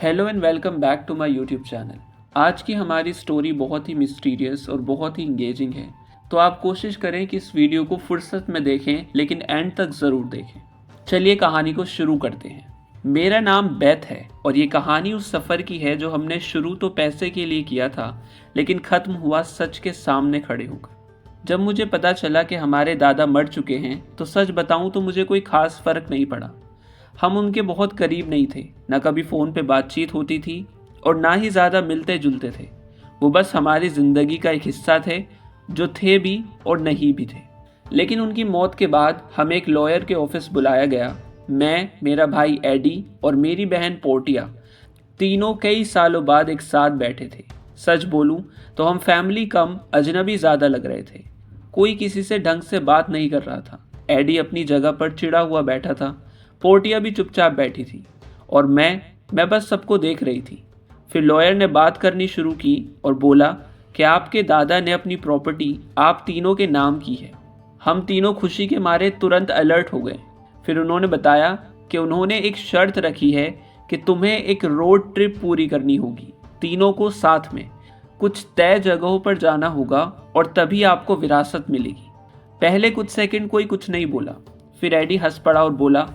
Hello and welcome back to my YouTube channel. आज की हमारी स्टोरी बहुत ही मिस्टीरियस और बहुत ही इंगेजिंग है, तो आप कोशिश करें कि इस वीडियो को फुर्सत में देखें, लेकिन एंड तक ज़रूर देखें। चलिए कहानी को शुरू करते हैं। मेरा नाम बेथ है और ये कहानी उस सफ़र की है जो हमने शुरू तो पैसे के लिए किया था, लेकिन ख़त्म हुआ सच के सामने खड़े होकर। जब मुझे पता चला कि हमारे दादा मर चुके हैं, तो सच बताऊं तो मुझे कोई ख़ास फ़र्क नहीं पड़ा। हम उनके बहुत करीब नहीं थे, ना कभी फ़ोन पे बातचीत होती थी और ना ही ज़्यादा मिलते जुलते थे। वो बस हमारी ज़िंदगी का एक हिस्सा थे, जो थे भी और नहीं भी थे। लेकिन उनकी मौत के बाद हमें एक लॉयर के ऑफिस बुलाया गया। मैं, मेरा भाई एडी और मेरी बहन पोर्टिया तीनों कई सालों बाद एक साथ बैठे थे। सच बोलूं तो हम फैमिली कम अजनबी ज़्यादा लग रहे थे। कोई किसी से ढंग से बात नहीं कर रहा था। एडी अपनी जगह पर चिड़ा हुआ बैठा था, पोर्टिया भी चुपचाप बैठी थी और मैं बस सबको देख रही थी। फिर लॉयर ने बात करनी शुरू की और बोला कि आपके दादा ने अपनी प्रॉपर्टी आप तीनों के नाम की है। हम तीनों खुशी के मारे तुरंत अलर्ट हो गए। फिर उन्होंने बताया कि उन्होंने एक शर्त रखी है कि तुम्हें एक रोड ट्रिप पूरी करनी होगी, तीनों को साथ में। कुछ तय जगहों पर जाना होगा और तभी आपको विरासत मिलेगी। पहले कुछ सेकंड कोई कुछ नहीं बोला। फिर एडी हंस पड़ा और बोला,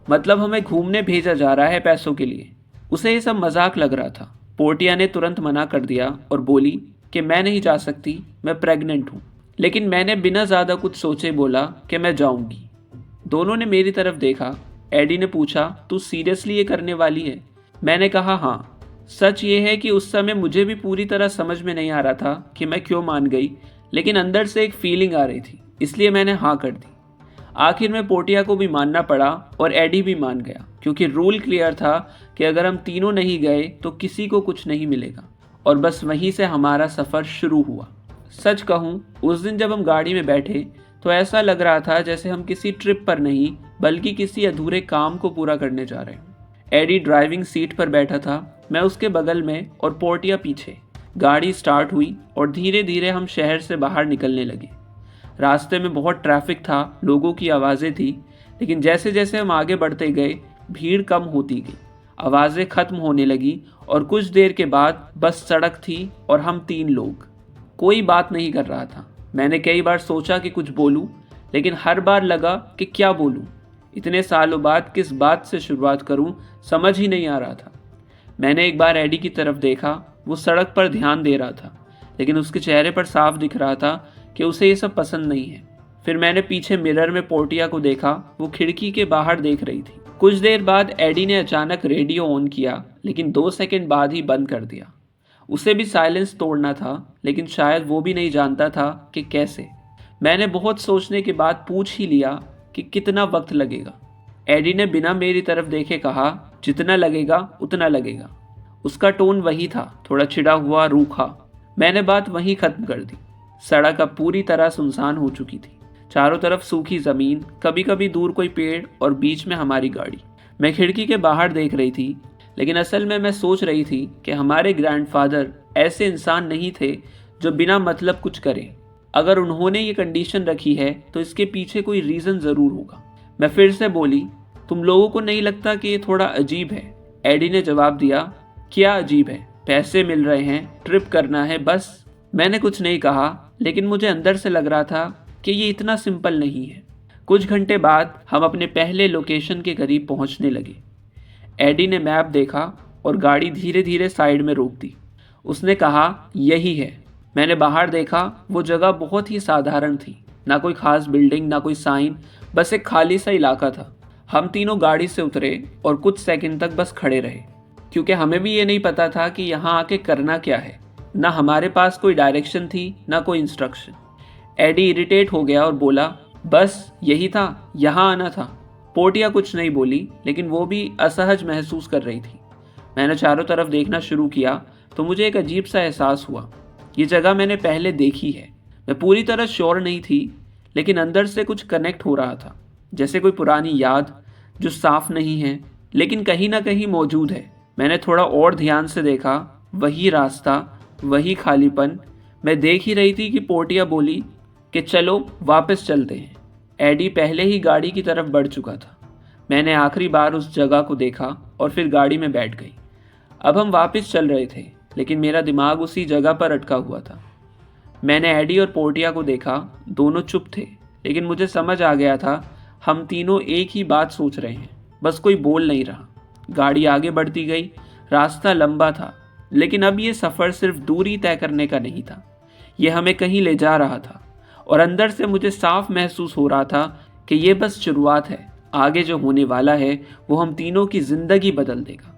मतलब हमें घूमने भेजा जा रहा है पैसों के लिए? उसे ये सब मजाक लग रहा था। पोर्टिया ने तुरंत मना कर दिया और बोली कि मैं नहीं जा सकती, मैं प्रेग्नेंट हूँ। लेकिन मैंने बिना ज़्यादा कुछ सोचे बोला कि मैं जाऊँगी। दोनों ने मेरी तरफ देखा। एडी ने पूछा, तू सीरियसली ये करने वाली है? मैंने कहा हाँ। सच ये है कि उस समय मुझे भी पूरी तरह समझ में नहीं आ रहा था कि मैं क्यों मान गई, लेकिन अंदर से एक फीलिंग आ रही थी, इसलिए मैंने हाँ कर दी। आखिर में पोर्टिया को भी मानना पड़ा और एडी भी मान गया, क्योंकि रूल क्लियर था कि अगर हम तीनों नहीं गए तो किसी को कुछ नहीं मिलेगा। और बस वहीं से हमारा सफ़र शुरू हुआ। सच कहूँ, उस दिन जब हम गाड़ी में बैठे तो ऐसा लग रहा था जैसे हम किसी ट्रिप पर नहीं, बल्कि किसी अधूरे काम को पूरा करने जा रहे हैं। एडी ड्राइविंग सीट पर बैठा था, मैं उसके बगल में और पोर्टिया पीछे। गाड़ी स्टार्ट हुई और धीरे धीरे हम शहर से बाहर निकलने लगे। रास्ते में बहुत ट्रैफिक था, लोगों की आवाज़ें थी, लेकिन जैसे जैसे हम आगे बढ़ते गए भीड़ कम होती गई, आवाज़ें खत्म होने लगी और कुछ देर के बाद बस सड़क थी और हम तीन लोग। कोई बात नहीं कर रहा था। मैंने कई बार सोचा कि कुछ बोलूं, लेकिन हर बार लगा कि क्या बोलूं। इतने सालों बाद किस बात से शुरुआत करूं, समझ ही नहीं आ रहा था। मैंने एक बार एडी की तरफ देखा। वो सड़क पर ध्यान दे रहा था, लेकिन उसके चेहरे पर साफ दिख रहा था कि उसे ये सब पसंद नहीं है। फिर मैंने पीछे मिरर में पोर्टिया को देखा, वो खिड़की के बाहर देख रही थी। कुछ देर बाद एडी ने अचानक रेडियो ऑन किया, लेकिन 2 सेकंड बाद ही बंद कर दिया। उसे भी साइलेंस तोड़ना था, लेकिन शायद वो भी नहीं जानता था कि कैसे। मैंने बहुत सोचने के बाद पूछ ही लिया कि कितना वक्त लगेगा। एडी ने बिना मेरी तरफ देखे कहा, जितना लगेगा उतना लगेगा। उसका टोन वही था, थोड़ा चिढ़ा हुआ, रूखा। मैंने बात वहीं खत्म कर दी। सड़क अब पूरी तरह सुनसान हो चुकी थी। चारों तरफ सूखी जमीन, कभी कभी दूर कोई पेड़ और बीच में हमारी गाड़ी। मैं खिड़की के बाहर देख रही थी, लेकिन असल में मैं सोच रही थी कि हमारे ग्रैंडफादर ऐसे इंसान नहीं थे जो बिना मतलब कुछ करें। अगर उन्होंने ये कंडीशन रखी है तो इसके पीछे कोई रीज़न ज़रूर होगा। मैं फिर से बोली, तुम लोगों को नहीं लगता कि ये थोड़ा अजीब है? एडी ने जवाब दिया, क्या अजीब है? पैसे मिल रहे हैं, ट्रिप करना है, बस। मैंने कुछ नहीं कहा, लेकिन मुझे अंदर से लग रहा था कि ये इतना सिंपल नहीं है। कुछ घंटे बाद हम अपने पहले लोकेशन के करीब पहुंचने लगे। एडी ने मैप देखा और गाड़ी धीरे धीरे साइड में रोक दी। उसने कहा, यही है। मैंने बाहर देखा। वो जगह बहुत ही साधारण थी, ना कोई खास बिल्डिंग, ना कोई साइन, बस एक खाली सा इलाका था। हम तीनों गाड़ी से उतरे और कुछ सेकंड तक बस खड़े रहे, क्योंकि हमें भी ये नहीं पता था कि यहाँ आके करना क्या है। ना हमारे पास कोई डायरेक्शन थी, ना कोई इंस्ट्रक्शन। एडी इरिटेट हो गया और बोला, बस यही था, यहाँ आना था। पोर्टिया कुछ नहीं बोली, लेकिन वो भी असहज महसूस कर रही थी। मैंने चारों तरफ देखना शुरू किया तो मुझे एक अजीब सा एहसास हुआ। ये जगह मैंने पहले देखी है। मैं पूरी तरह श्योर नहीं थी, लेकिन अंदर से कुछ कनेक्ट हो रहा था, जैसे कोई पुरानी याद जो साफ नहीं है, लेकिन कहीं ना कहीं मौजूद है। मैंने थोड़ा और ध्यान से देखा, वही रास्ता, वही खालीपन। मैं देख ही रही थी कि पोर्टिया बोली कि चलो वापस चलते हैं। एडी पहले ही गाड़ी की तरफ बढ़ चुका था। मैंने आखिरी बार उस जगह को देखा और फिर गाड़ी में बैठ गई। अब हम वापस चल रहे थे, लेकिन मेरा दिमाग उसी जगह पर अटका हुआ था। मैंने एडी और पोर्टिया को देखा, दोनों चुप थे, लेकिन मुझे समझ आ गया था हम तीनों एक ही बात सोच रहे हैं, बस कोई बोल नहीं रहा। गाड़ी आगे बढ़ती गई, रास्ता लंबा था, लेकिन अब ये सफ़र सिर्फ दूरी तय करने का नहीं था, ये हमें कहीं ले जा रहा था। और अंदर से मुझे साफ महसूस हो रहा था कि ये बस शुरुआत है, आगे जो होने वाला है वो हम तीनों की ज़िंदगी बदल देगा।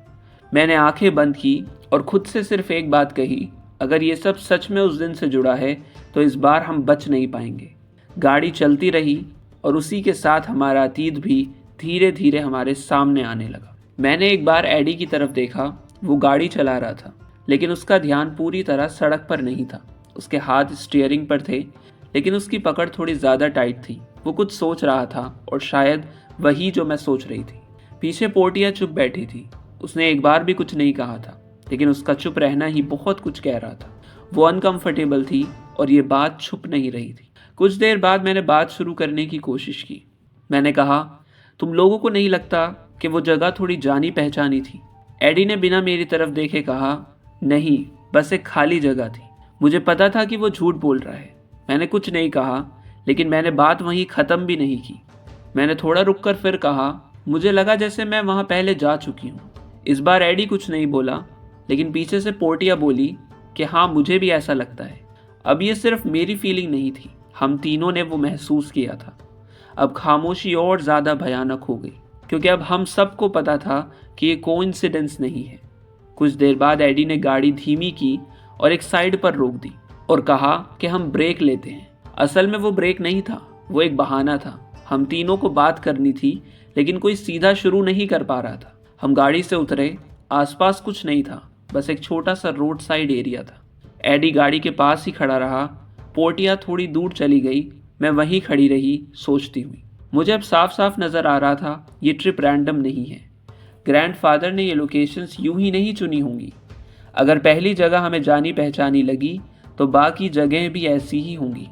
मैंने आंखें बंद की और खुद से सिर्फ एक बात कही, अगर ये सब सच में उस दिन से जुड़ा है तो इस बार हम बच नहीं पाएंगे। गाड़ी चलती रही और उसी के साथ हमारा अतीत भी धीरे धीरे हमारे सामने आने लगा। मैंने एक बार एडी की तरफ देखा, वो गाड़ी चला रहा था, लेकिन उसका ध्यान पूरी तरह सड़क पर नहीं था। उसके हाथ स्टीयरिंग पर थे, लेकिन उसकी पकड़ थोड़ी ज़्यादा टाइट थी। वो कुछ सोच रहा था, और शायद वही जो मैं सोच रही थी। पीछे पोर्टिया चुप बैठी थी। उसने एक बार भी कुछ नहीं कहा था, लेकिन उसका चुप रहना ही बहुत कुछ कह रहा था। वो अनकंफर्टेबल थी और ये बात छुप नहीं रही थी। कुछ देर बाद मैंने बात शुरू करने की कोशिश की। मैंने कहा, तुम लोगों को नहीं लगता कि वो जगह थोड़ी जानी पहचानी थी? एडी ने बिना मेरी तरफ देखे कहा, नहीं, बस एक खाली जगह थी। मुझे पता था कि वो झूठ बोल रहा है। मैंने कुछ नहीं कहा, लेकिन मैंने बात वहीं ख़त्म भी नहीं की। मैंने थोड़ा रुककर फिर कहा, मुझे लगा जैसे मैं वहाँ पहले जा चुकी हूँ। इस बार एडी कुछ नहीं बोला, लेकिन पीछे से पोर्टिया बोली कि हाँ, मुझे भी ऐसा लगता है। अब ये सिर्फ मेरी फीलिंग नहीं थी, हम तीनों ने वो महसूस किया था। अब खामोशी और ज़्यादा भयानक हो गई, क्योंकि अब हम सबको पता था कि ये कोइंसिडेंस नहीं है। कुछ देर बाद एडी ने गाड़ी धीमी की और एक साइड पर रोक दी और कहा कि हम ब्रेक लेते हैं। असल में वो ब्रेक नहीं था, वो एक बहाना था। हम तीनों को बात करनी थी, लेकिन कोई सीधा शुरू नहीं कर पा रहा था। हम गाड़ी से उतरे। आसपास कुछ नहीं था, बस एक छोटा सा रोड साइड एरिया था। एडी गाड़ी के पास ही खड़ा रहा। पोर्टिया थोड़ी दूर चली गई। मैं वहीं खड़ी रही, सोचती हुई। मुझे अब साफ साफ नज़र आ रहा था, ये ट्रिप रैंडम नहीं है। ग्रैंडफादर ने ये लोकेशंस यूं ही नहीं चुनी होंगी। अगर पहली जगह हमें जानी पहचानी लगी, तो बाकी जगहें भी ऐसी ही होंगी।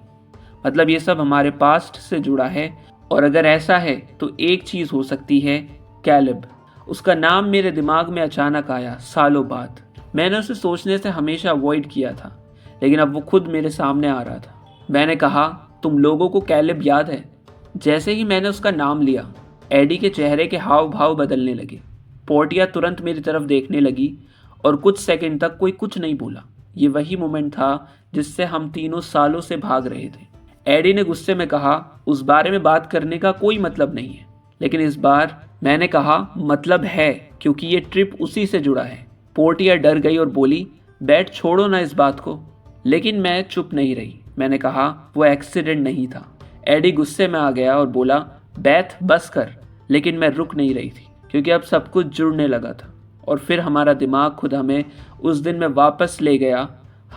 मतलब ये सब हमारे पास्ट से जुड़ा है। और अगर ऐसा है तो एक चीज़ हो सकती है, कैलिब। उसका नाम मेरे दिमाग में अचानक आया, सालों बाद। मैंने उसे सोचने से हमेशा अवॉइड किया था, लेकिन अब वो खुद मेरे सामने आ रहा था। मैंने कहा, तुम लोगों को कैलिब याद है? जैसे ही मैंने उसका नाम लिया, एडी के चेहरे के हाव भाव बदलने लगे। पोर्टिया तुरंत मेरी तरफ देखने लगी और कुछ सेकंड तक कोई कुछ नहीं बोला। ये वही मोमेंट था जिससे हम तीनों सालों से भाग रहे थे। एडी ने गुस्से में कहा, उस बारे में बात करने का कोई मतलब नहीं है। लेकिन इस बार मैंने कहा, मतलब है, क्योंकि ये ट्रिप उसी से जुड़ा है। पोर्टिया डर गई और बोली, बैठ, छोड़ो ना इस बात को। लेकिन मैं चुप नहीं रही। मैंने कहा, वो एक्सीडेंट नहीं था। एडी गुस्से में आ गया और बोला, बैथ, बस कर। लेकिन मैं रुक नहीं रही थी, क्योंकि अब सब कुछ जुड़ने लगा था। और फिर हमारा दिमाग खुद हमें उस दिन में वापस ले गया।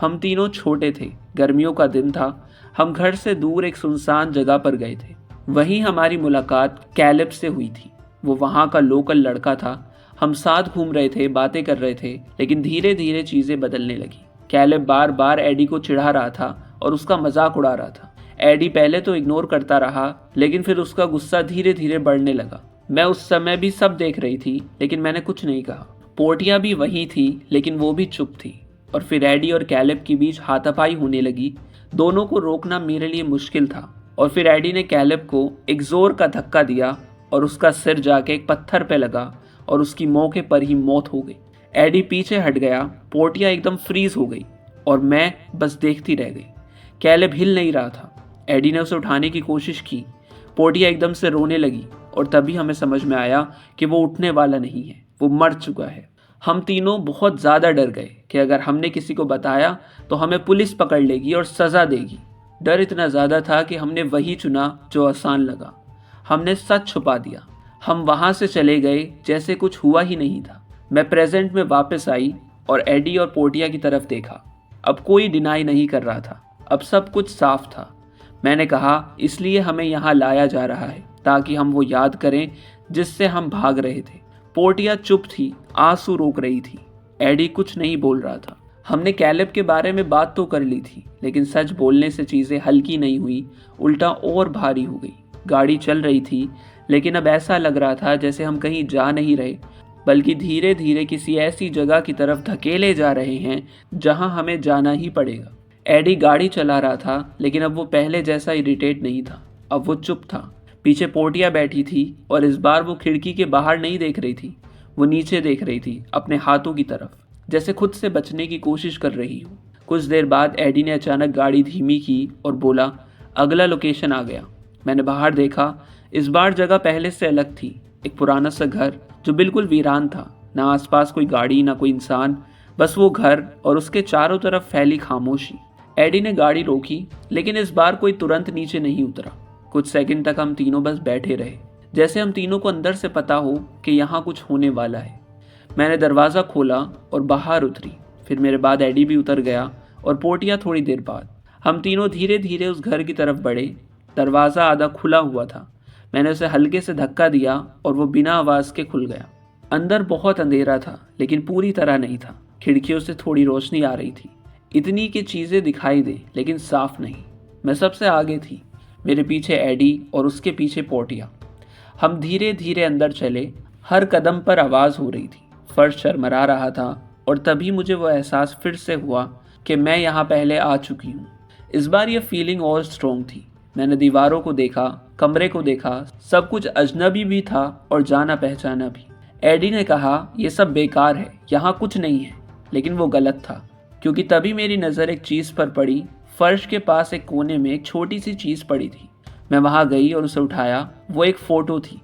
हम तीनों छोटे थे, गर्मियों का दिन था। हम घर से दूर एक सुनसान जगह पर गए थे। वहीं हमारी मुलाकात कैलिब से हुई थी। वो वहाँ का लोकल लड़का था। हम साथ घूम रहे थे, बातें कर रहे थे, लेकिन धीरे धीरे चीज़ें बदलने लगी। कैलिब बार बार एडी को चिढ़ा रहा था और उसका मजाक उड़ा रहा था। एडी पहले तो इग्नोर करता रहा, लेकिन फिर उसका गुस्सा धीरे धीरे बढ़ने लगा। मैं उस समय भी सब देख रही थी, लेकिन मैंने कुछ नहीं कहा। पोर्टिया भी वही थी, लेकिन वो भी चुप थी। और फिर एडी और कैलिब के बीच हाथापाई होने लगी। दोनों को रोकना मेरे लिए मुश्किल था। और फिर एडी ने कैलिब को एक जोर का धक्का दिया और उसका सिर जाके एक पत्थर पे लगा और उसकी मौके पर ही मौत हो गई। एडी पीछे हट गया। पोर्टिया एकदम फ्रीज हो गई और मैं बस देखती रह गई। कैलिब हिल नहीं रहा था। एडी ने उसे उठाने की कोशिश की। पोर्टिया एकदम से रोने लगी और तभी हमें समझ में आया कि वो उठने वाला नहीं है, वो मर चुका है। हम तीनों बहुत ज़्यादा डर गए कि अगर हमने किसी को बताया तो हमें पुलिस पकड़ लेगी और सज़ा देगी। डर इतना ज़्यादा था कि हमने वही चुना जो आसान लगा। हमने सच छुपा दिया। हम वहाँ से चले गए जैसे कुछ हुआ ही नहीं था। मैं प्रेजेंट में वापस आई और एडी और पोर्टिया की तरफ देखा। अब कोई डिनाई नहीं कर रहा था, अब सब कुछ साफ था। मैंने कहा, इसलिए हमें यहाँ लाया जा रहा है ताकि हम वो याद करें जिससे हम भाग रहे थे। पोर्टिया चुप थी, आंसू रोक रही थी। एडी कुछ नहीं बोल रहा था। हमने कैलिब के बारे में बात तो कर ली थी, लेकिन सच बोलने से चीज़ें हल्की नहीं हुई, उल्टा और भारी हो गई। गाड़ी चल रही थी, लेकिन अब ऐसा लग रहा था जैसे हम कहीं जा नहीं रहे, बल्कि धीरे धीरे किसी ऐसी जगह की तरफ धकेले जा रहे हैं जहां हमें जाना ही पड़ेगा। एडी गाड़ी चला रहा था, लेकिन अब वो पहले जैसा इरिटेट नहीं था। अब वो चुप था। पीछे पोर्टिया बैठी थी और इस बार वो खिड़की के बाहर नहीं देख रही थी, वो नीचे देख रही थी, अपने हाथों की तरफ, जैसे खुद से बचने की कोशिश कर रही हो। कुछ देर बाद एडी ने अचानक गाड़ी धीमी की और बोला, अगला लोकेशन आ गया। मैंने बाहर देखा। इस बार जगह पहले से अलग थी। एक पुराना सा घर जो बिल्कुल वीरान था। ना आसपास कोई गाड़ी, ना कोई इंसान, बस वो घर और उसके चारों तरफ फैली खामोशी। एडी ने गाड़ी रोकी, लेकिन इस बार कोई तुरंत नीचे नहीं उतरा। कुछ सेकंड तक हम तीनों बस बैठे रहे, जैसे हम तीनों को अंदर से पता हो कि यहाँ कुछ होने वाला है। मैंने दरवाज़ा खोला और बाहर उतरी। फिर मेरे बाद एडी भी उतर गया और पोर्टिया थोड़ी देर बाद। हम तीनों धीरे धीरे उस घर की तरफ बढ़े। दरवाज़ा आधा खुला हुआ था। मैंने उसे हल्के से धक्का दिया और वो बिना आवाज़ के खुल गया। अंदर बहुत अंधेरा था, लेकिन पूरी तरह नहीं था। खिड़कियों से थोड़ी रोशनी आ रही थी, इतनी कि चीज़ें दिखाई दे, लेकिन साफ नहीं। मैं सबसे आगे थी, मेरे पीछे एडी और उसके पीछे पोर्टिया। हम धीरे धीरे अंदर चले। हर कदम पर आवाज़ हो रही थी, फर्श शर्मरा रहा था और तभी मुझे वो एहसास फिर से हुआ कि मैं यहाँ पहले आ चुकी हूँ। इस बार ये फीलिंग और स्ट्रॉन्ग थी। मैंने दीवारों को देखा, कमरे को देखा, सब कुछ अजनबी भी था और जाना पहचाना भी। एडी ने कहा, ये सब बेकार है, यहाँ कुछ नहीं है। लेकिन वो गलत था, क्योंकि तभी मेरी नज़र एक चीज़ पर पड़ी। फर्श के पास एक कोने में एक छोटी सी चीज़ पड़ी थी। मैं वहाँ गई और उसे उठाया। वो एक फ़ोटो थी।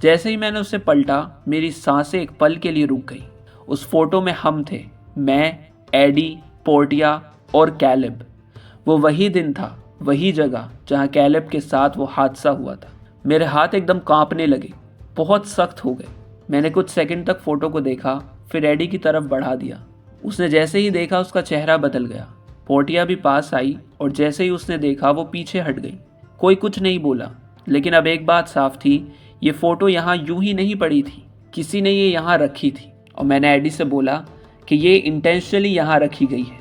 जैसे ही मैंने उसे पलटा, मेरी सांसें एक पल के लिए रुक गई। उस फोटो में हम थे, मैं, एडी, पोर्टिया और कैलेब। वो वही दिन था, वही जगह जहाँ कैलेब के साथ वो हादसा हुआ था। मेरे हाथ एकदम कांपने लगे, बहुत सख्त हो गए। मैंने कुछ सेकंड तक फ़ोटो को देखा, फिर एडी की तरफ बढ़ा दिया। उसने जैसे ही देखा, उसका चेहरा बदल गया। पोर्टिया भी पास आई और जैसे ही उसने देखा, वो पीछे हट गई। कोई कुछ नहीं बोला, लेकिन अब एक बात साफ थी, ये फ़ोटो यहाँ यूं ही नहीं पड़ी थी, किसी ने ये यहाँ रखी थी। और मैंने एडी से बोला कि ये इंटेंशनली यहाँ रखी गई है।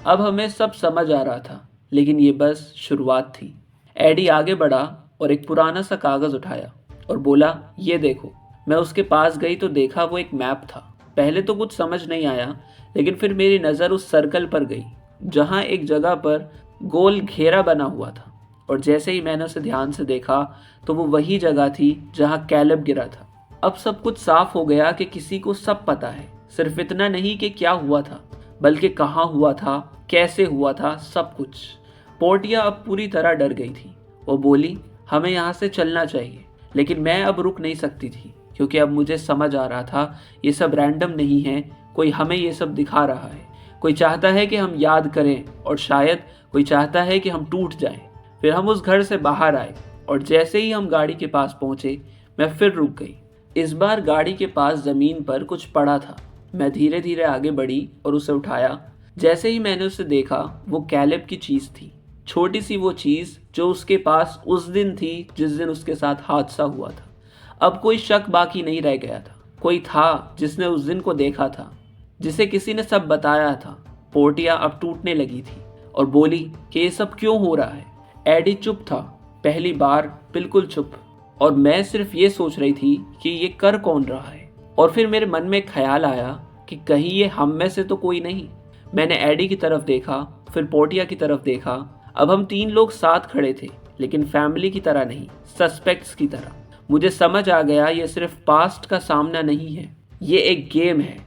अब हमें सब समझ आ रहा था, लेकिन ये बस शुरुआत थी। एडी आगे बढ़ा और एक पुराना सा कागज़ उठाया और बोला, ये देखो। मैं उसके पास गई तो देखा वो एक मैप था। पहले तो कुछ समझ नहीं आया, लेकिन फिर मेरी नज़र उस सर्कल पर गई जहाँ एक जगह पर गोल घेरा बना हुआ था। और जैसे ही मैंने उसे ध्यान से देखा, तो वो वही जगह थी जहाँ कैलेब गिरा था। अब सब कुछ साफ हो गया कि किसी को सब पता है। सिर्फ इतना नहीं कि क्या हुआ था, बल्कि कहाँ हुआ था, कैसे हुआ था, सब कुछ। पोर्टिया अब पूरी तरह डर गई थी। वो बोली, हमें यहाँ से चलना चाहिए। लेकिन मैं अब रुक नहीं सकती थी, क्योंकि अब मुझे समझ आ रहा था ये सब रैंडम नहीं है। कोई हमें ये सब दिखा रहा है। कोई चाहता है कि हम याद करें, और शायद कोई चाहता है कि हम टूट जाएं। फिर हम उस घर से बाहर आए और जैसे ही हम गाड़ी के पास पहुंचे, मैं फिर रुक गई। इस बार गाड़ी के पास ज़मीन पर कुछ पड़ा था। मैं धीरे धीरे आगे बढ़ी और उसे उठाया। जैसे ही मैंने उसे देखा, वो कैलेब की चीज़ थी। छोटी सी वो चीज़ जो उसके पास उस दिन थी जिस दिन उसके साथ हादसा हुआ था। अब कोई शक बाकी नहीं रह गया था। कोई था जिसने उस दिन को देखा था, जिसे किसी ने सब बताया था। पोर्टिया अब टूटने लगी थी और बोली कि ये सब क्यों हो रहा है। एडी चुप था, पहली बार बिल्कुल चुप। और मैं सिर्फ ये सोच रही थी कि ये कर कौन रहा है। और फिर मेरे मन में ख्याल आया कि कहीं ये हम में से तो कोई नहीं। मैंने एडी की तरफ देखा, फिर पोर्टिया की तरफ देखा। अब हम 3 लोग साथ खड़े थे, लेकिन फैमिली की तरह नहीं, सस्पेक्ट्स की तरह। मुझे समझ आ गया, ये सिर्फ पास्ट का सामना नहीं है, ये एक गेम है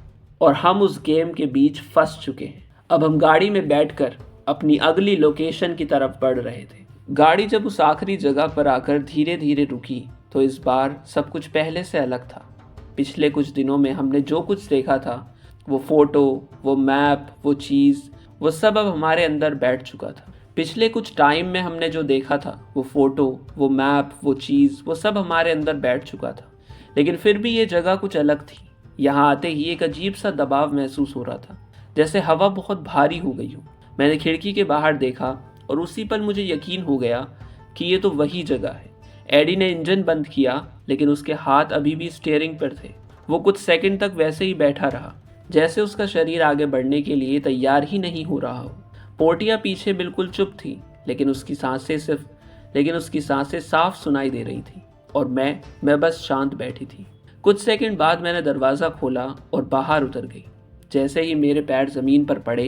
और हम उस गेम के बीच फंस चुके हैं। अब हम गाड़ी में बैठकर अपनी अगली लोकेशन की तरफ बढ़ रहे थे। गाड़ी जब उस आखिरी जगह पर आकर धीरे धीरे रुकी, तो इस बार सब कुछ पहले से अलग था। पिछले कुछ दिनों में हमने जो कुछ देखा था, वो फोटो, वो मैप, वो चीज़, वो सब अब हमारे अंदर बैठ चुका था। पिछले कुछ टाइम में हमने जो देखा था, वो फोटो, वो मैप, वो चीज़, वो सब हमारे अंदर बैठ चुका था। लेकिन फिर भी ये जगह कुछ अलग थी। यहाँ आते ही एक अजीब सा दबाव महसूस हो रहा था, जैसे हवा बहुत भारी हो गई हो। मैंने खिड़की के बाहर देखा और उसी पल मुझे यकीन हो गया कि ये तो वही जगह है। एडी ने इंजन बंद किया, लेकिन उसके हाथ अभी भी स्टीयरिंग पर थे। वो कुछ सेकंड तक वैसे ही बैठा रहा, जैसे उसका शरीर आगे बढ़ने के लिए तैयार ही नहीं हो रहा हो। पोर्टिया पीछे बिल्कुल चुप थी, लेकिन उसकी सांसें साफ सुनाई दे रही थी। और मैं बस शांत बैठी थी। कुछ सेकंड बाद मैंने दरवाज़ा खोला और बाहर उतर गई। जैसे ही मेरे पैर ज़मीन पर पड़े,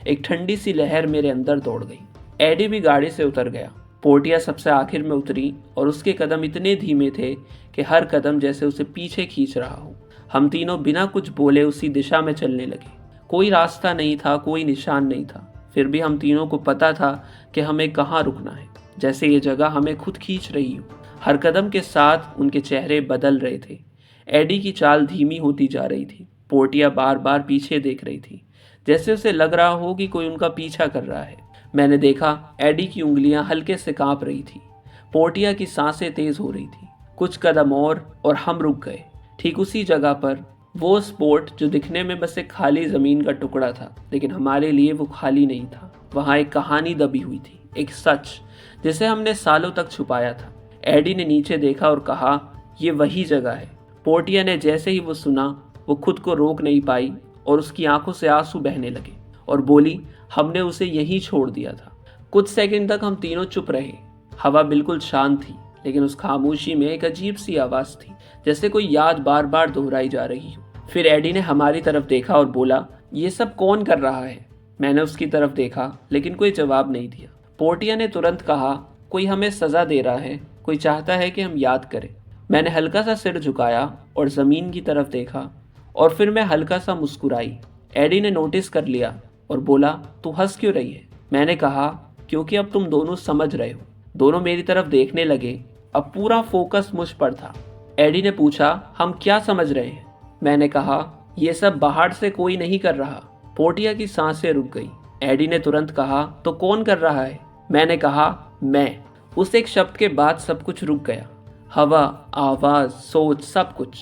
एक ठंडी सी लहर मेरे अंदर दौड़ गई। एडी भी गाड़ी से उतर गया। पोर्टिया सबसे आखिर में उतरी और उसके कदम इतने धीमे थे कि हर कदम जैसे उसे पीछे खींच रहा हो। हम तीनों बिना कुछ बोले उसी दिशा में चलने लगे। कोई रास्ता नहीं था, कोई निशान नहीं था, फिर भी हम तीनों को पता था कि हमें कहाँ रुकना है, जैसे ये जगह हमें खुद खींच रही हो। हर कदम के साथ उनके चेहरे बदल रहे थे। एडी की चाल धीमी होती जा रही थी। पोर्टिया बार बार पीछे देख रही थी, जैसे उसे लग रहा हो कि कोई उनका पीछा कर रहा है। मैंने देखा एडी की उंगलियां हल्के से कांप रही थी। पोर्टिया की सांसें तेज हो रही थी। कुछ कदम और हम रुक गए, ठीक उसी जगह पर। वो स्पॉट जो दिखने में बस एक खाली ज़मीन का टुकड़ा था, लेकिन हमारे लिए वो खाली नहीं था। वहाँ एक कहानी दबी हुई थी, एक सच जिसे हमने सालों तक छुपाया था। एडी ने नीचे देखा और कहा, ये वही जगह है। पोर्टिया ने जैसे ही वो सुना, वो खुद को रोक नहीं पाई और उसकी आंखों से आंसू बहने लगे और बोली, हमने उसे यहीं छोड़ दिया था। कुछ सेकंड तक हम तीनों चुप रहे। हवा बिल्कुल शांत थी, लेकिन उस खामोशी में एक अजीब सी आवाज़ थी, जैसे कोई याद बार बार दोहराई जा रही हो। फिर एडी ने हमारी तरफ देखा और बोला, ये सब कौन कर रहा है? मैंने उसकी तरफ देखा, लेकिन कोई जवाब नहीं दिया। पोर्टिया ने तुरंत कहा, कोई हमें सज़ा दे रहा है, कोई चाहता है कि हम याद करें। मैंने हल्का सा सिर झुकाया और ज़मीन की तरफ देखा और फिर मैं हल्का सा मुस्कुराई। एडी ने नोटिस कर लिया और बोला, तू हंस क्यों रही है? मैंने कहा, क्योंकि अब तुम दोनों समझ रहे हो। दोनों मेरी तरफ देखने लगे। अब पूरा फोकस मुझ पर था। एडी ने पूछा, हम क्या समझ रहे हैं? मैंने कहा, ये सब बाहर से कोई नहीं कर रहा। पोर्टिया की सांसें रुक गई। एडी ने तुरंत कहा, तो कौन कर रहा है? मैंने कहा, मैं। उस एक शब्द के बाद सब कुछ रुक गया। हवा, आवाज़, सोच, सब कुछ।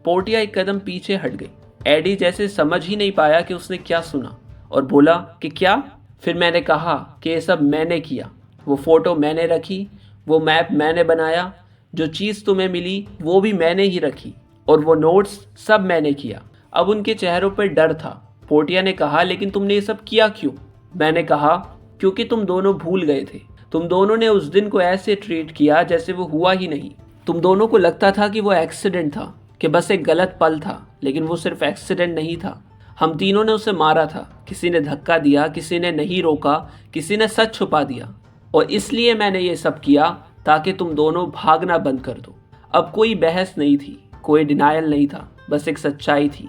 पोर्टिया एक कदम पीछे हट गई। एडी जैसे समझ ही नहीं पाया कि उसने क्या सुना और बोला कि क्या? फिर मैंने कहा कि ये सब मैंने किया। वो फ़ोटो मैंने रखी, वो मैप मैंने बनाया, जो चीज़ तुम्हें मिली वो भी मैंने ही रखी, और वो नोट्स सब मैंने किया। अब उनके चेहरों पर डर था। पोर्टिया ने कहा, लेकिन तुमने ये सब किया क्यों? मैंने कहा, क्योंकि तुम दोनों भूल गए थे। तुम दोनों ने उस दिन को ऐसे ट्रीट किया जैसे वो हुआ ही नहीं। तुम दोनों को लगता था कि वो एक्सीडेंट था, कि बस एक गलत पल था, लेकिन वो सिर्फ एक्सीडेंट नहीं था। हम तीनों ने उसे मारा था। किसी ने धक्का दिया, किसी ने नहीं रोका, किसी ने सच छुपा दिया, और इसलिए मैंने ये सब किया ताकि तुम दोनों भागना बंद कर दो। अब कोई बहस नहीं थी, कोई डिनायल नहीं था, बस एक सच्चाई थी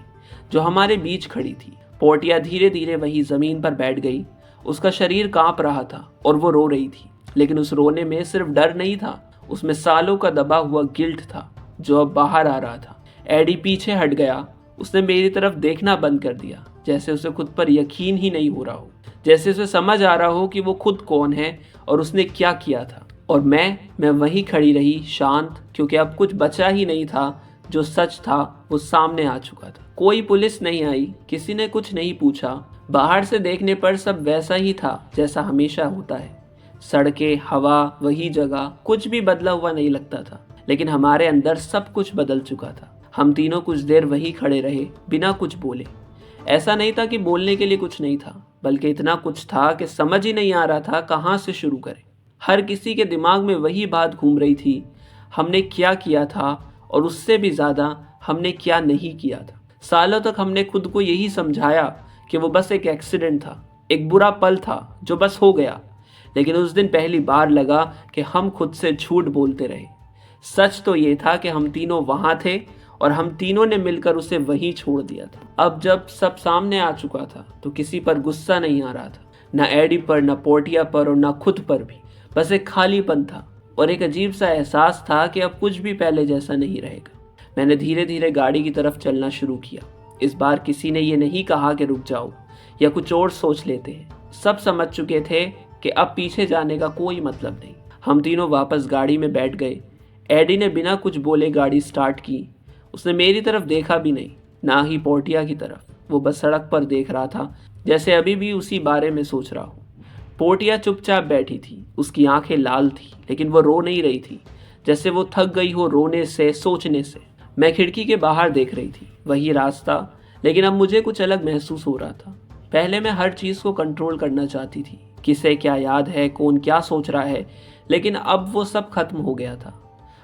जो हमारे बीच खड़ी थी। पोर्टिया धीरे धीरे वही ज़मीन पर बैठ गई। उसका शरीर कांप रहा था और वो रो रही थी, लेकिन उस रोने में सिर्फ डर नहीं था, उसमें सालों का दबा हुआ गिल्ट था जो अब बाहर आ रहा था। एडी पीछे हट गया। उसने मेरी तरफ देखना बंद कर दिया, जैसे उसे खुद पर यकीन ही नहीं हो रहा हो, जैसे उसे समझ आ रहा हो कि वो खुद कौन है और उसने क्या किया था। और मैं वहीं खड़ी रही, शांत, क्योंकि अब कुछ बचा ही नहीं था। जो सच था वो सामने आ चुका था। कोई पुलिस नहीं आई, किसी ने कुछ नहीं पूछा। बाहर से देखने पर सब वैसा ही था जैसा हमेशा होता है। सड़कें, हवा, वही जगह, कुछ भी बदला हुआ नहीं लगता था, लेकिन हमारे अंदर सब कुछ बदल चुका था। हम तीनों कुछ देर वहीं खड़े रहे, बिना कुछ बोले। ऐसा नहीं था कि बोलने के लिए कुछ नहीं था, बल्कि इतना कुछ था कि समझ ही नहीं आ रहा था कहाँ से शुरू करें। हर किसी के दिमाग में वही बात घूम रही थी, हमने क्या किया था, और उससे भी ज़्यादा हमने क्या नहीं किया था। सालों तक हमने खुद को यही समझाया कि वो बस एक एक्सीडेंट था, एक बुरा पल था जो बस हो गया। लेकिन उस दिन पहली बार लगा कि हम खुद से झूठ बोलते रहे। सच तो ये था कि हम तीनों वहाँ थे और हम तीनों ने मिलकर उसे वहीं छोड़ दिया था। अब जब सब सामने आ चुका था तो किसी पर गुस्सा नहीं आ रहा था, ना एडी पर, ना पोर्टिया पर और ना खुद पर भी। बस एक खालीपन था और एक अजीब सा एहसास था कि अब कुछ भी पहले जैसा नहीं रहेगा। मैंने धीरे धीरे गाड़ी की तरफ चलना शुरू किया। इस बार किसी ने ये नहीं कहा कि रुक जाओ या कुछ और सोच लेते हैं। सब समझ चुके थे कि अब पीछे जाने का कोई मतलब नहीं। हम तीनों वापस गाड़ी में बैठ गए। एडी ने बिना कुछ बोले गाड़ी स्टार्ट की। उसने मेरी तरफ देखा भी नहीं, ना ही पोर्टिया की तरफ। वो बस सड़क पर देख रहा था, जैसे अभी भी उसी बारे में सोच रहा हो। पोर्टिया चुपचाप बैठी थी। उसकी आंखें लाल थी, लेकिन वो रो नहीं रही थी, जैसे वो थक गई हो रोने से, सोचने से। मैं खिड़की के बाहर देख रही थी, वही रास्ता, लेकिन अब मुझे कुछ अलग महसूस हो रहा था। पहले मैं हर चीज़ को कंट्रोल करना चाहती थी, किसे क्या याद है, कौन क्या सोच रहा है, लेकिन अब वो सब खत्म हो गया था।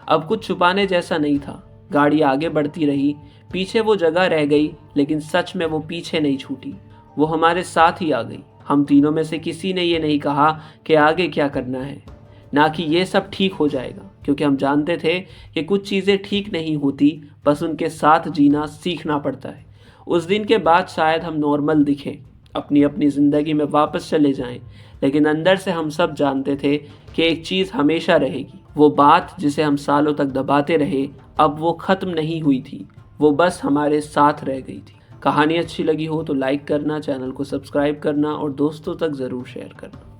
अब कुछ छुपाने जैसा नहीं था। गाड़ी आगे बढ़ती रही, पीछे वो जगह रह गई, लेकिन सच में वो पीछे नहीं छूटी, वो हमारे साथ ही आ गई। हम तीनों में से किसी ने ये नहीं कहा कि आगे क्या करना है, ना कि ये सब ठीक हो जाएगा, क्योंकि हम जानते थे कि कुछ चीज़ें ठीक नहीं होती, बस उनके साथ जीना सीखना पड़ता है। उस दिन के बाद शायद हम नॉर्मल दिखें, अपनी अपनी ज़िंदगी में वापस चले जाएं, लेकिन अंदर से हम सब जानते थे कि एक चीज़ हमेशा रहेगी। वो बात जिसे हम सालों तक दबाते रहे, अब वो ख़त्म नहीं हुई थी, वो बस हमारे साथ रह गई थी। कहानी अच्छी लगी हो तो लाइक करना, चैनल को सब्सक्राइब करना और दोस्तों तक ज़रूर शेयर करना।